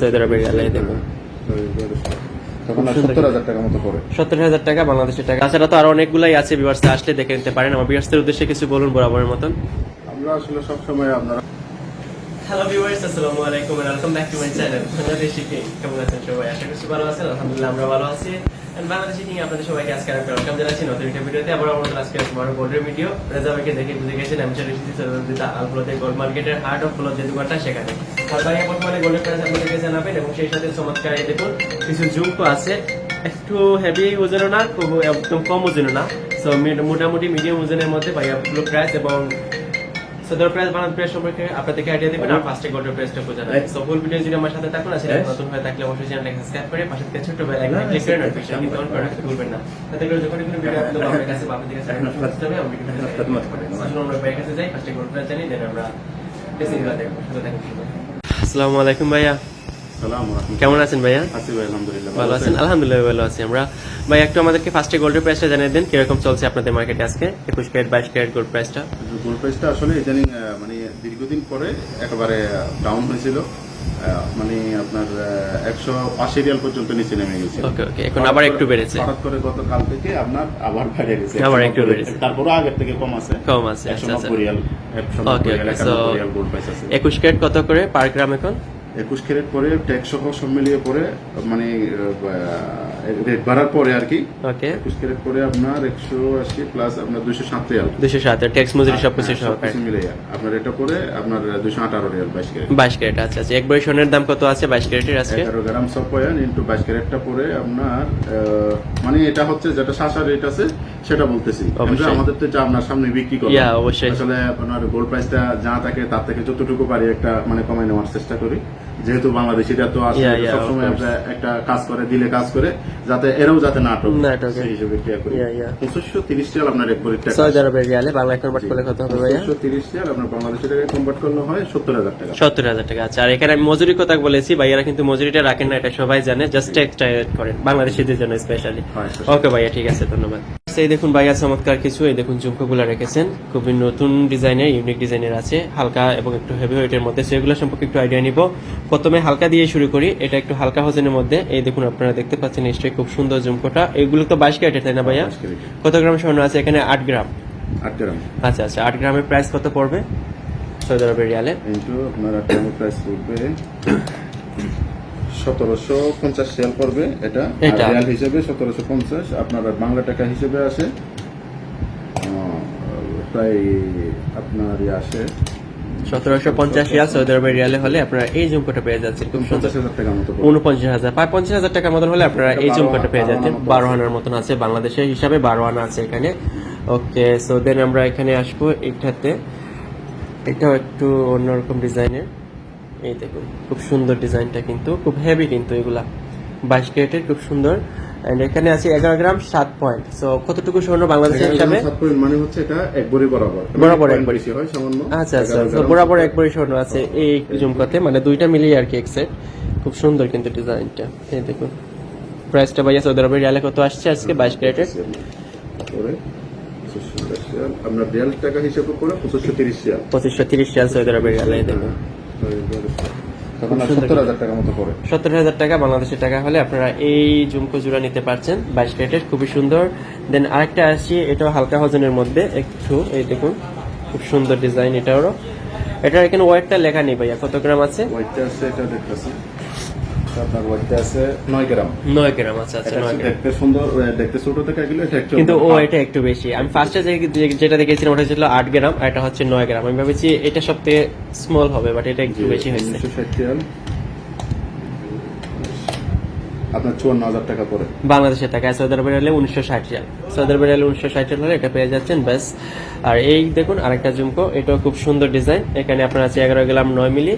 Saudi আরবের রিয়ালে দেখুন 70,000 টাকা বাংলাদেশের টাকা। তাছাড়া তো আরো অনেকগুলাই আছে, ভিউয়ার্স আসলে দেখে নিতে পারেন। আমার ভিউয়ার্সদের উদ্দেশ্যে কিছু বলুন বরাবরের মতন। আমরা আসলে সবসময় আপনারা হ্যালো ভিউয়ার্স, আসসালামু আলাইকুম and welcome back to my channel Bangladeshi king. কেমন আছেন সবাই? আশা করছি ভালো আছেন। আলহামদুলিল্লাহ আমরা ভালো আছি। এন্ড বাংলাদেশি কিং আপনাদের সবাইকে আজকে আরেকটা ওয়েলকাম জানাচ্ছি নতুন একটা ভিডিওতে। আবার আমাদের আজকে বড় গোল্ডের ভিডিও। রেজাবাইকে দেখে বুঝে গেছেন আমি চলে এসেছি সৌদিতে আলফ্লোতে গোল্ড মার্কেটের হার্ট অফ ফ্লো যে দোকানটা সেখানে। আর ভাই বর্তমানে গোল্ডের প্রাইস আপনাদেরকে জানাবেন এবং সেই সাথে চমৎকার এই দেখুন কিছু ঝুমকো আছে, একটু হেভি ওজনও না, খুব একদম কম ওজনও না। সো মোটামুটি মিডিয়াম ওজনের মধ্যে ভাইয়া পুরো প্রাইস এবং সদর প্রাইস বানান প্রাইস সম্পর্কে আপনাদেরকে আইডিয়া দেবেন আর ফার্স্টে গোল্ডের প্রাইসটা বোঝানো। সো ফুল ভিডিও যদি আমার সাথে থাকুন, আসলে নতুন হয়ে থাকলে অবশ্যই চ্যানেলটাকে সাবস্ক্রাইব করে পাশে থেকে ছোট বেল আইকনে ক্লিক করে নোটিফিকেশন অন করে রাখতে ভুলবেন না। তাতে করে যখন কোনো ভিডিও আপলোড হবে আপনার কাছে বা আপনাদের কাছে নোটিফিকেশন হবে আমি ভিডিওটা খতম করে দেব। আসলে আমরা বাইরে কাছে যাই, ফার্স্টে গোল্ড প্রাইস জানি, দেন আমরা বেসিকটা দেখব। সাথে থাকুন। আসসালামু আলাইকুম ভাইয়া। কেমন আছেন ভাইয়া? আছি ভাই, আলহামদুলিল্লাহ। ভালো আছেন? আলহামদুলিল্লাহ ভালো আছি আমরা। ভাই একটু আমাদেরকে ফার্স্টে গোল্ডের প্রাইসটা জানিয়ে দেন, কিরকম চলছে আপনাদের মার্কেটে আজকে 21 ক্যারেট 22 ক্যারেট গোল্ড প্রাইসটা? গোল্ড প্রাইসটা আসলে ইদানিং মানে দীর্ঘদিন পরে একেবারে ডাউন হয়েছিল, মানে আপনার 180 রিয়াল পর্যন্ত নিচে নেমে গেছে। ওকে ওকে, এখন আবার একটু বেড়েছে। হঠাৎ করে গতকাল থেকে আপনার আবার বেড়ে গেছে, আবার একটু বেড়েছে। তারপরে আগের থেকে কম আছে। আচ্ছা 190 রিয়াল। ওকে ওকে, সো গোল্ড প্রাইস আছে। 21 ক্যারেট কত করে পার গ্রাম এখন? 21 ক্যারেট পরে ট্যাক্স সহ সব মিলিয়ে পরে মানে রেট বাড়ার পরে আর কি। ওকে, 21 ক্যারেট পরে আপনার 180 প্লাস আপনার 207 রিয়াল, 207 ট্যাক্স মজুরি সবকিছু সহকারে মিলে আপনার এটা পরে আপনার 218 রিয়াল 22 ক্যারেট। 22 ক্যারেট। আচ্ছা আচ্ছা, এক বড়ি সোনার দাম কত আছে 22 ক্যারেটের আজকে? 11 গ্রাম সপয়ান ইনটু 22 ক্যারেটটা পরে আপনার মানে এটা হচ্ছে যেটা শাসা রেট আছে সেটা বলতেছি। আমরা আমাদের তো যা আপনার সামনে বিক্রি করি, অবশ্যই আসলে আপনার গোল্ড প্রাইসটা যা থাকে তার থেকে যতটুকু পারি একটা মানে কমাই নেওয়ার চেষ্টা করি, যেহেতু বাংলাদেশিরা তো আসলে সবসময় একটা কাজ করে দিলে কাজ করে, যাতে এরাও যাতে নাটক সেই হিসেবে ক্লিয়ার করি। 2530 রিয়াল আপনার এক ভরি টাকা। সৌদি আরবের রিয়ালে বাংলা কনভার্ট করলে কত হবে ভাইয়া? 2530 রিয়াল আপনার বাংলাদেশি টাকায় কনভার্ট করলে হয় 70,000 টাকা। 70,000 টাকা। আচ্ছা, আর এখানে আমি মজুরির কথা বলেছি, ভাইয়ারা কিন্তু মজুরিটা রাখেন না, এটা সবাই জানে, জাস্ট এক্সট্রা এড করেন বাংলাদেশিদের জন্য স্পেশালি। ওকে ভাইয়া, ঠিক আছে, ধন্যবাদ। এই দেখুন ভাইয়া চমৎকার কিছু এই দেখুন ঝুমকোগুলো রেখেছেন, খুবই নতুন ডিজাইনের, ইউনিক ডিজাইনের আছে, হালকা এবং একটু হেভি ওয়েটের মধ্যে। সেগুলো সম্পর্কে একটু আইডিয়া নিব। প্রথমে হালকা দিয়ে শুরু করি, এটা একটু হালকা ওজনের মধ্যে। এই দেখুন আপনারা দেখতে পাচ্ছেন নিশ্চয়ই, খুব সুন্দর ঝুমকোটা। এগুলো তো 22 ক্যারেটের, তাই না ভাইয়া? কত গ্রাম স্বর্ণ আছে এখানে? 8 গ্রাম। 8 গ্রাম। আচ্ছা আচ্ছা, 8 গ্রামের প্রাইস কত পড়বে সৌদি আরবের রিয়ালে? ইনটু আপনার 8 গ্রামের প্রাইস পড়বে 1750 রিয়াল পড়বে। এটা রিয়াল হিসেবে 1750, আপনার বাংলা টাকা হিসেবে আসে প্রায় আপনার আসে 1750 রিয়াল। সৌদি আরবের রিয়ালে হলে আপনারা এই ঝুমকোটা পেয়ে যাচ্ছেন খুব সুন্দর। 50,000 টাকার মতো, 49,000 প্রায় 50,000 টাকার মতন হলে আপনারা এই ঝুমকোটা পেয়ে যাচ্ছেন। 12 আনার মতন আছে, বাংলাদেশের হিসাবে 12 আনা আছে এখানে। ওকে, সো দেন আমরা এখানে আসবো এটাতে। এটাও একটু অন্যরকম ডিজাইনের। এই দেখুন খুব সুন্দর ডিজাইনটা, কিন্তু খুব হেভি, কিন্তু এগুলা 22 ক্যারেটের, খুব সুন্দর। এন্ড এখানে আছে 11 গ্রাম 7 পয়েন্ট। সো কতটুকু স্বর্ণ বাংলাদেশের হিসাবে? 7 পয়েন্ট মানে হচ্ছে এটা এক ভরি বরাবর এক ভরি হয় সামান্য। আচ্ছা আচ্ছা, তো বরাবর এক ভরি স্বর্ণ আছে এই ঝুমকাতে, মানে দুইটা মিলিয়ে আর কি এক সেট। খুব সুন্দর কিন্তু ডিজাইনটা। এই দেখুন প্রাইসটা ভাইয়া সৌদি আরবের রিয়ালে কত আসছে আজকে 22 ক্যারেটের? পরে আপনার রিয়াল টাকা হিসেবে করে 2530 রিয়াল। 2530 রিয়াল সৌদি আরবের রিয়ালে। দেখুন 70,000 টাকা মতো পড়ে। 70,000 টাকা বাংলাদেশের টাকা হলে আপনারা এই ঝুমকো জোড়া নিতে পারছেন 22 ক্যারেটের, খুবই সুন্দর। দেন আরেকটা আসছি, এটাও হালকা ওজনের মধ্যে একটু। এই দেখুন খুব সুন্দর ডিজাইন এটাও। এটার এখানে ওয়েটটা লেখা নেই ভাইয়া, কত গ্রাম আছে? ওয়েটটা আছে, এটা দেখতেছি আপনার ওয়েটটা আছে 9 গ্রাম। 9 গ্রাম। আচ্ছা আচ্ছা, 9 গ্রাম। দেখতে সুন্দর, দেখতে ছোট থেকে গেলে এটা একটু, কিন্তু ও এটা একটু বেশি। আমি ফার্স্টে যেটা দেখেছিলাম ওটা ছিল 8 গ্রাম, আর এটা হচ্ছে 9 গ্রাম। আমি ভাবেছি এটা সবথেকে স্মল হবে, বাট এটা একটু বেশি হয়েছে। 160 রিয়াল আপনার 54,000 টাকা পড়ে বাংলাদেশের টাকা। সৌদি আরবের হলে 1960 রিয়াল। সৌদি আরবের হলে 1960 রিয়াল হলে এটা পেয়ে যাচ্ছেন ব্যাস। আর এই দেখুন আরেকটা ঝুমকো, এটাও খুব সুন্দর ডিজাইন। এখানে আপনার আছে 11 গ্রাম 9 মিলি।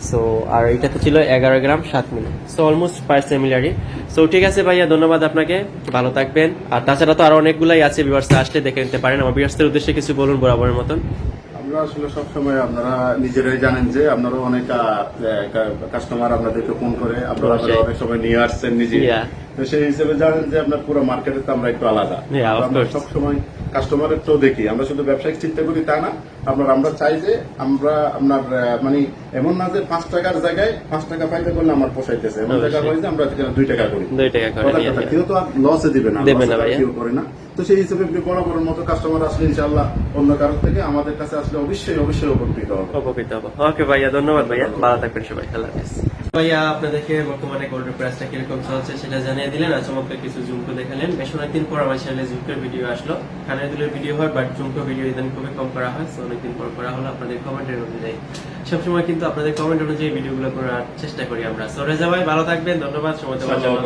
সো আর এটাতে ছিল 11 গ্রাম 7 মিলি। সো অলমোস্ট প্রায় সিমিলারই। সো ঠিক আছে ভাইয়া, ধন্যবাদ আপনাকে, ভালো থাকবেন। আর তাছাড়া তো আরো অনেকগুলাই আছে, ভিউয়ার্স আসলে দেখে নিতে পারেন। আমার ভিউয়ার্সদের উদ্দেশ্যে কিছু বলুন বরাবরের মতন। আমরা আসলে সবসময় আপনারা নিজেরাই জানেন যে আপনারও অনেক কাস্টমার আপনাদেরকে ফোন করে, আপনারা অনেক সময় নিয়ে আসছেন নিজে, তো সেই হিসেবে জানেন যে আপনার পুরো মার্কেটে তো আমরা একটু আলাদা। Yeah, of আমরা course. সবসময় কাস্টমারের তো দেখি, আমরা শুধু ব্যবসায়িক চিন্তা করি তা না, আমরা চাই যে আমরা আপনার মানে এমন না যে 5 টাকার জায়গায় 5 টাকা ফায়দা করলে আমার পোষাইতেছে, এমন জায়গা হয় যে আমরা 2 টাকা করি। 2 টাকা করে কথা নিয়ে কথা, নেন। কেউ তো আর লসে দিবে না, দেবে না লসে ভাইয়া। কেউ করে না। তো সেই হিসেবে আপনি বড় বড় মতো কাস্টমার আসলে ইনশাআল্লাহ অন্য কারোর থেকে আমাদের কাছে আসলে অবশ্যই উপকৃত হবে। উপকৃত হবো। ওকে ভাইয়া, ধন্যবাদ ভাইয়া, ভালো থাকবেন সবাই, আল্লাহ হাফেজ। ভাইয়া আপনাদেরকে বর্তমানে গোল্ডের প্রাইসটা কিরকম চলছে সেটা জানিয়ে দিলেন, আর চমৎকার কিছু ঝুমকো দেখালেন। বেশ অনেকদিন পর আমার চ্যানেলে ঝুমকোর ভিডিও আসলো। কানের দুলের ভিডিও হয়, বাট ঝুমকো ভিডিও ইদানিং খুবই কম করা হয়, তো অনেকদিন পর করা হলো আপনাদের কমেন্টের অনুযায়ী। সবসময় কিন্তু আপনাদের কমেন্ট অনুযায়ী ভিডিওগুলো করার চেষ্টা করি আমরা। সো রেজা ভাই, ভালো থাকবেন, ধন্যবাদ সময় দেওয়ার জন্য।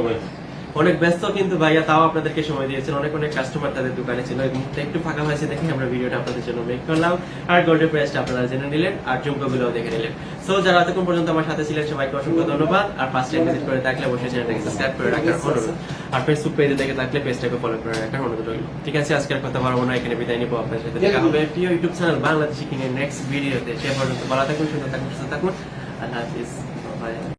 অনেক ব্যস্ত কিন্তু ভাইয়া, তাও আপনাদেরকে সময় দিয়েছেন। অনেক কাস্টমার তাদের দোকানে ছিল, এই মুহূর্তে একটু ফাঁকা হয়েছে দেখে আমরা ভিডিওটা আপনাদের জন্য মেক করলাম। আর গোল্ডের প্রাইসটা আপনারা জেনে নিলেন, আর ঝুমকোগুলোও দেখে নিলেন। সো যারা এতক্ষণ পর্যন্ত আমার সাথে ছিলেন সবাইকে অসংখ্য ধন্যবাদ। আর ফার্স্ট টাইম ভিজিট করে থাকলে অবশ্যই চ্যানেলটাকে সাবস্ক্রাইব করে রাখার অনুরোধ, আর ফেসবুক পেজে দেখে থাকলে পেজটাকে ফলো করে রাখার অনুরোধ রইল। ঠিক আছে, আজকের কথা বলবো না, এখানে বিদায় নিবো। আপনার সাথে দেখা হবে প্রিয় ইউটিউব চ্যানেল বাংলাদেশি কিং এর নেক্সট ভিডিওতে। সে পর্যন্ত ভালো থাকুন, সুন্দর থাকুন, সুস্থ থাকুন। আল্লাহ হাফিজ।